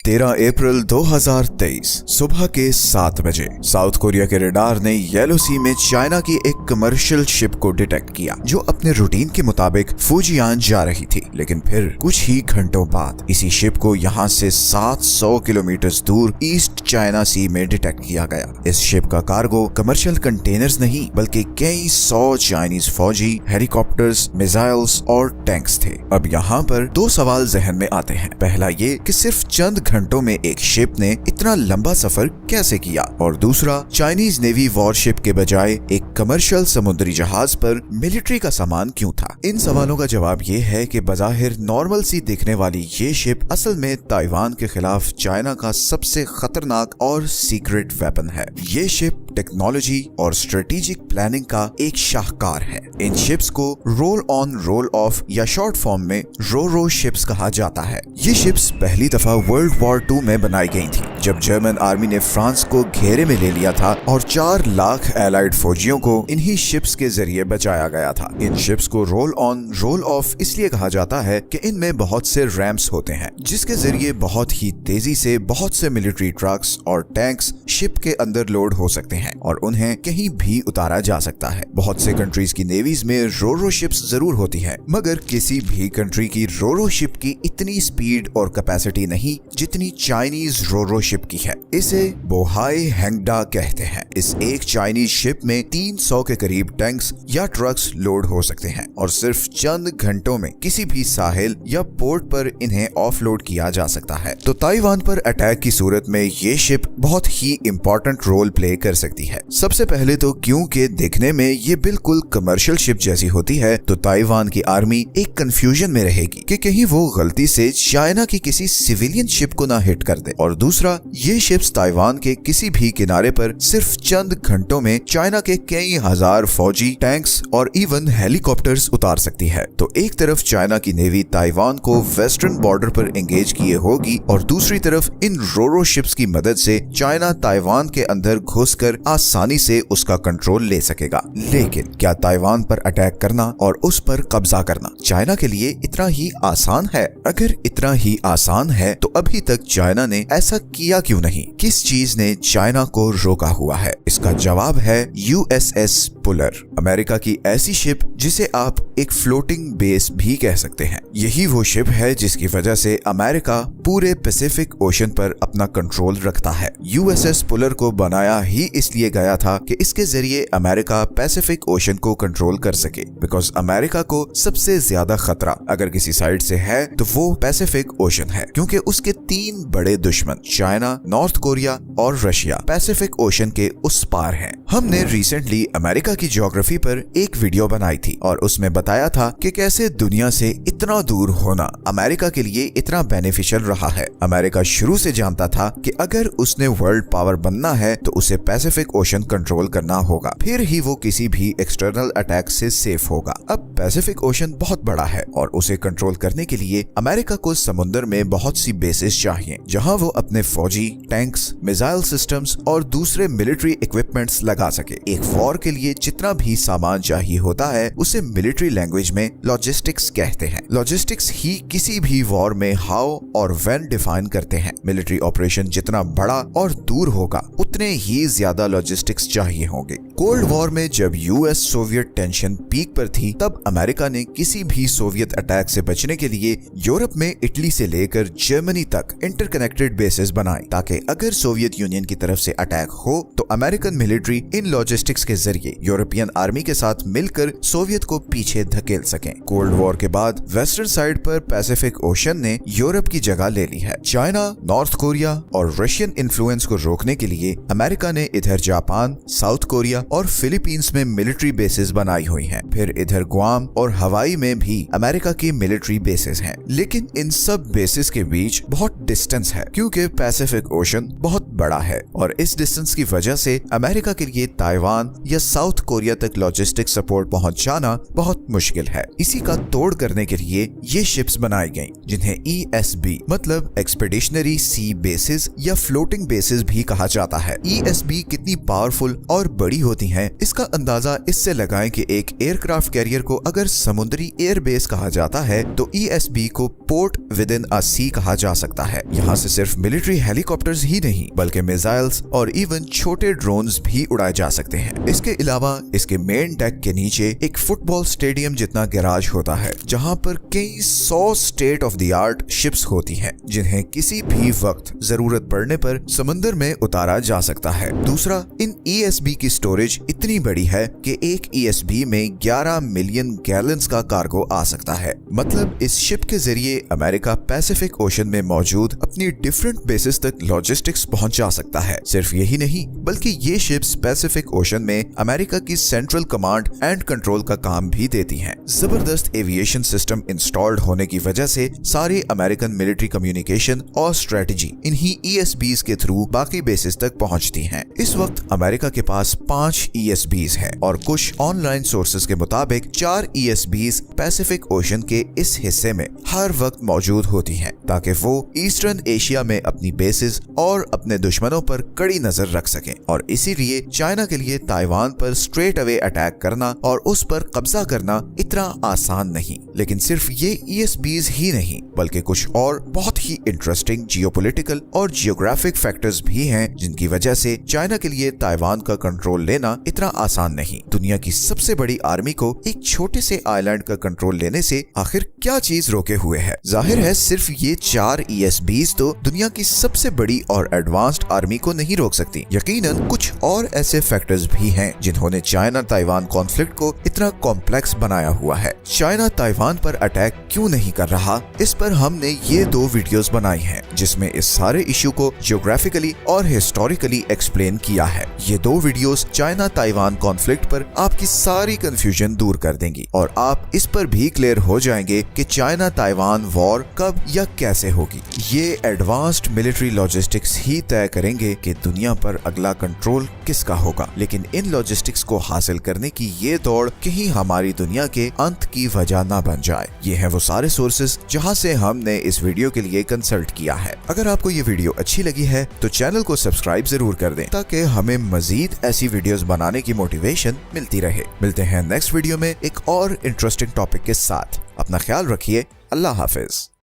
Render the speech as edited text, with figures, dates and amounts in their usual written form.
13 अप्रैल 2023 सुबह के 7 बजे साउथ कोरिया के रडार ने येलो सी में चाइना की एक कमर्शियल शिप को डिटेक्ट किया जो अपने रूटीन के मुताबिक फुजियान जा रही थी। लेकिन फिर कुछ ही घंटों बाद इसी शिप को यहाँ से 700 किलोमीटर दूर ईस्ट चाइना सी में डिटेक्ट किया गया। इस शिप का कार्गो कमर्शियल कंटेनर्स नहीं बल्कि कई 100 चाइनीज फौजी, हेलीकॉप्टर्स, मिसाइल्स और टैंक्स थे। अब यहाँ पर दो सवाल जहन में आते हैं। पहला ये कि सिर्फ चंद घंटों में एक शिप ने इतना लंबा सफर कैसे किया, और दूसरा चाइनीज नेवी वॉरशिप के बजाय एक कमर्शियल समुद्री जहाज पर मिलिट्री का सामान क्यों था। इन सवालों का जवाब ये है कि बज़ाहिर नॉर्मल सी दिखने वाली ये शिप असल में ताइवान के खिलाफ चाइना का सबसे खतरनाक और सीक्रेट वेपन है। ये शिप टेक्नोलॉजी और स्ट्रेटेजिक प्लानिंग का एक शाहकार है। इन शिप्स को रोल ऑन रोल ऑफ या शॉर्ट फॉर्म में रो शिप्स कहा जाता है। ये शिप्स पहली दफा वर्ल्ड वॉर 2 में बनाई गई थी जब जर्मन आर्मी ने फ्रांस को घेरे में ले लिया था और 4 लाख एलाइड फौजियों को इन्हीं शिप्स के जरिए बचाया गया था। इन शिप्स को रोल ऑन रोल ऑफ इसलिए कहा जाता है कि इनमें बहुत से रैम्प्स होते हैं जिसके जरिए बहुत ही तेजी से बहुत से मिलिट्री ट्रक्स और टैंक्स शिप के अंदर लोड हो सकते हैं और उन्हें कहीं भी उतारा जा सकता है। बहुत से कंट्रीज की नेवीज में रो शिप्स जरूर होती है, मगर किसी भी कंट्री की रो शिप की इतनी स्पीड और कैपेसिटी नहीं जितनी चाइनीज रो शिप की है। इसे बोहाई हैंगडा कहते हैं। इस एक चाइनीज शिप में 300 के करीब टैंक्स या ट्रक्स लोड हो सकते हैं और सिर्फ चंद घंटों में किसी भी साहिल या पोर्ट पर इन्हें ऑफलोड किया जा सकता है। तो ताइवान पर अटैक की सूरत में ये शिप बहुत ही इंपॉर्टेंट रोल प्ले कर सकती है। सबसे पहले तो क्योंकि देखने में ये बिल्कुल कमर्शियल शिप जैसी होती है, तो ताइवान की आर्मी एक कंफ्यूजन में रहेगी कि कहीं वो गलती से चाइना की किसी सिविलियन शिप को ना हिट कर दे। और दूसरा, ये शिप्स ताइवान के किसी भी किनारे पर सिर्फ चंद घंटों में चाइना के कई हजार फौजी, टैंक्स और इवन हेलीकॉप्टर्स उतार सकती है। तो एक तरफ चाइना की नेवी ताइवान को वेस्टर्न बॉर्डर पर एंगेज किए होगी और दूसरी तरफ इन रो शिप्स की मदद से चाइना ताइवान के अंदर घुसकर आसानी से उसका कंट्रोल ले सकेगा। लेकिन क्या ताइवान पर अटैक करना और उस पर कब्जा करना चाइना के लिए इतना ही आसान है? अगर इतना ही आसान है तो अभी तक चाइना ने ऐसा किया क्यों नहीं? किस चीज ने चाइना को रोका हुआ है? इसका जवाब है USS पुलर, अमेरिका की ऐसी शिप जिसे आप एक फ्लोटिंग बेस भी कह सकते हैं। यही वो शिप है जिसकी वजह से अमेरिका पूरे पैसिफिक ओशन पर अपना कंट्रोल रखता है। USS पुलर को बनाया ही इसलिए गया था कि इसके जरिए अमेरिका पैसिफिक ओशन को कंट्रोल कर सके, बिकॉज अमेरिका को सबसे ज्यादा खतरा अगर किसी साइड से है तो वो पैसिफिक ओशन है, क्योंकि उसके 3 बड़े दुश्मन चाइना, नॉर्थ कोरिया और रशिया पैसिफिक ओशन के उस पार हैं। हमने रिसेंटली अमेरिका की ज्योग्राफी पर एक वीडियो बनाई थी और उसमें बताया था कि कैसे दुनिया से इतना दूर होना अमेरिका के लिए इतना बेनिफिशियल रहा है। अमेरिका शुरू से जानता था कि अगर उसने वर्ल्ड पावर बनना है तो उसे पैसिफिक ओशन कंट्रोल करना होगा, फिर ही वो किसी भी एक्सटर्नल अटैक से सेफ होगा। अब पैसिफिक ओशन बहुत बड़ा है और उसे कंट्रोल करने के लिए अमेरिका को समुद्र में बहुत सी बेसिस चाहिए जहां वो अपने फौजी, टैंक्स, मिसाइल सिस्टम्स और दूसरे मिलिट्री इक्विपमेंट्स लगा सके। एक वॉर के लिए जितना भी सामान चाहिए होता है उसे मिलिट्री लैंग्वेज में लॉजिस्टिक्स कहते हैं। लॉजिस्टिक्स ही किसी भी वॉर में हाउ और व्हेन डिफाइन करते हैं। मिलिट्री ऑपरेशन जितना बड़ा और दूर होगा उतने ही ज्यादा लॉजिस्टिक्स चाहिए होंगे। कोल्ड वॉर में जब US सोवियत टेंशन पीक पर थी तब अमेरिका ने किसी भी सोवियत अटैक से बचने के लिए यूरोप में इटली से लेकर जर्मनी तक इंटरकनेक्टेड बेसेस बनाए ताकि अगर सोवियत यूनियन की तरफ से अटैक हो तो अमेरिकन मिलिट्री इन लॉजिस्टिक्स के जरिए यूरोपियन आर्मी के साथ मिलकर सोवियत को पीछे धकेल सकें। कोल्ड वॉर के बाद वेस्टर्न साइड पर पैसिफिक ओशन ने यूरोप की जगह ले ली है। चाइना, नॉर्थ कोरिया और रशियन इन्फ्लुएंस को रोकने के लिए अमेरिका ने इधर जापान, साउथ कोरिया और फिलीपींस में मिलिट्री बेसेस बनाई हुई हैं। फिर इधर गुआम और हवाई में भी अमेरिका की मिलिट्री बेसेस हैं। लेकिन इन सब बेसेस के बीच बहुत डिस्टेंस है क्योंकि पैसिफिक ओशन बहुत बड़ा है और इस डिस्टेंस की वजह से अमेरिका के लिए ताइवान या साउथ कोरिया तक लॉजिस्टिक सपोर्ट पहुंच जाना बहुत मुश्किल है। इसी का तोड़ करने के लिए ये शिप्स बनाई गईं, जिन्हें ESB मतलब एक्सपेडिशनरी सी बेसिस या फ्लोटिंग बेसिस भी कहा जाता है। ESB कितनी पावरफुल और बड़ी होती होती हैं, इसका अंदाजा इससे लगाएं कि एक एयरक्राफ्ट कैरियर को अगर समुद्री एयरबेस कहा जाता है तो ESB को पोर्ट विद इन अ सी कहा जा सकता है। यहाँ से सिर्फ मिलिट्री हेलीकॉप्टर्स ही नहीं बल्कि मिसाइल्स और इवन छोटे ड्रोन्स भी उड़ाए जा सकते हैं। इसके अलावा इसके मेन डेक के नीचे एक फुटबॉल स्टेडियम जितना गैराज होता है, जहाँ पर कई 100 state of the art ships होती हैं, जिन्हें किसी भी वक्त जरूरत पड़ने पर समंदर में उतारा जा सकता है। दूसरा, इन ESB की स्टोरेज इतनी बड़ी है कि एक ESB में 11 मिलियन गैलन्स का कार्गो आ सकता है। मतलब इस शिप के जरिए अमेरिका पैसिफिक ओशन में मौजूद अपनी डिफरेंट बेसिस तक लॉजिस्टिक्स पहुंच जा सकता है। सिर्फ यही नहीं बल्कि ये शिप्स पैसिफिक ओशन में अमेरिका की सेंट्रल कमांड एंड कंट्रोल का काम भी देती हैं। जबरदस्त एविएशन सिस्टम इंस्टॉल्ड होने की वजह से सारी अमेरिकन मिलिट्री कम्युनिकेशन और स्ट्रेटजी इन्हीं ESBs के थ्रू बाकी बेसिस तक पहुंचती हैं। इस वक्त अमेरिका के पास 5 ESBs हैं और कुछ ऑनलाइन सोर्सेज के मुताबिक 4 ESBs पैसिफिक ओशन के इस हिस्से में हर वक्त मौजूद होती हैं, ताकि वो ईस्टर्न एशिया में अपनी बेसिस और अपने दुश्मनों पर कड़ी नजर रख सकें। और इसीलिए चाइना के लिए ताइवान पर स्ट्रेट अवे अटैक करना और उस पर कब्जा करना इतना आसान नहीं। लेकिन सिर्फ ये ESBs ही नहीं बल्कि कुछ और बहुत ही इंटरेस्टिंग जियोपॉलिटिकल और जियोग्राफिक फैक्टर्स भी हैं, जिनकी वजह से चाइना के लिए ताइवान का कंट्रोल लेना इतना आसान नहीं। दुनिया की सबसे बड़ी आर्मी को एक छोटे से आइलैंड का कंट्रोल लेने से आखिर क्या चीज रोके हुए है? जाहिर है सिर्फ ये 4 ESBs तो दुनिया की सबसे बड़ी और एडवांस्ड आर्मी को नहीं रोक सकती। यकीनन कुछ और ऐसे फैक्टर्स भी हैं जिन्होंने चाइना ताइवान कॉन्फ्लिक्ट को इतना कॉम्प्लेक्स बनाया हुआ है। चाइना ताइवान पर अटैक क्यों नहीं कर रहा, इस पर हमने ये 2 वीडियोस बनाई हैं, जिसमें इस सारे इश्यू को जियोग्राफिकली और हिस्टोरिकली एक्सप्लेन किया है। ये 2 वीडियोस चाइना ताइवान कॉन्फ्लिक्ट पर आपकी सारी कंफ्यूजन दूर कर देंगी और आप इस पर भी क्लियर हो जाएंगे कि चाइना ताइवान वॉर कब या कैसे होगी। ये एडवांस्ड मिलिट्री लॉजिस्टिक्स ही तय करेंगे कि दुनिया पर अगला कंट्रोल किसका होगा। लेकिन इन लॉजिस्टिक्स को हासिल करने की ये दौड़ कहीं हमारी दुनिया के अंत की वजह ना बन जाए। ये हैं वो सारे सोर्सेज जहां से हमने इस वीडियो के लिए कंसल्ट किया है। अगर आपको ये वीडियो अच्छी लगी है तो चैनल को सब्सक्राइब जरूर कर दें, ताकि हमें मजीद ऐसी वीडियोस बनाने की मोटिवेशन मिलती रहे। मिलते हैं नेक्स्ट वीडियो में एक और इंटरेस्टिंग टॉपिक के साथ। अपना ख्याल रखिए। अल्लाह हाफिज।